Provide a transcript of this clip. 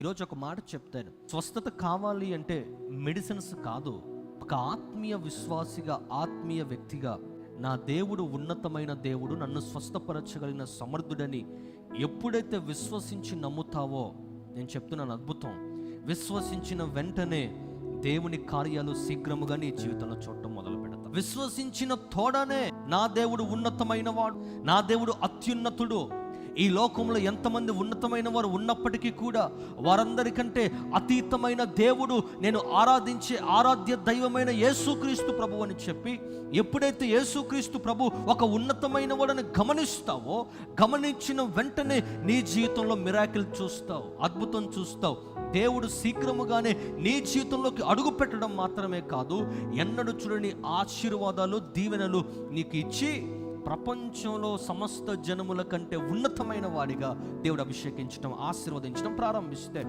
ఈరోజు ఒక మాట చెప్తాను. స్వస్థత కావాలి అంటే మెడిసిన్స్ కాదు. ఒక ఆత్మీయ విశ్వాసిగా, ఆత్మీయ వ్యక్తిగా, నా దేవుడు ఉన్నతమైన దేవుడు, నన్ను స్వస్థపరచగలిగిన సమర్థుడని ఎప్పుడైతే విశ్వసించి నమ్ముతావో, నేను చెప్తున్నాను అద్భుతం. విశ్వసించిన వెంటనే దేవుని కార్యాలు శీఘ్రముగా నీ జీవితంలో చూడటం మొదలు పెడతా. విశ్వసించిన తోడనే నా దేవుడు ఉన్నతమైన వాడు, నా దేవుడు అత్యున్నతుడు. ఈ లోకంలో ఎంతమంది ఉన్నతమైన వారు ఉన్నప్పటికీ కూడా వారందరికంటే అతీతమైన దేవుడు, నేను ఆరాధించే ఆరాధ్య దైవమైన యేసుక్రీస్తు ప్రభు అని చెప్పి, ఎప్పుడైతే యేసుక్రీస్తు ప్రభు ఒక ఉన్నతమైన వాడని గమనిస్తావో, గమనించిన వెంటనే నీ జీవితంలో మిరాకిల్ చూస్తావు, అద్భుతం చూస్తావు. దేవుడు శీఘ్రముగానే నీ జీవితంలోకి అడుగు పెట్టడం మాత్రమే కాదు, ఎన్నడూ చూడని ఆశీర్వాదాలు, దీవెనలు నీకు ఇచ్చి ప్రపంచంలో సమస్త జనముల కంటే ఉన్నతమైన వాడిగా దేవుడు అభిషేకించడం, ఆశీర్వదించడం ప్రారంభిస్తే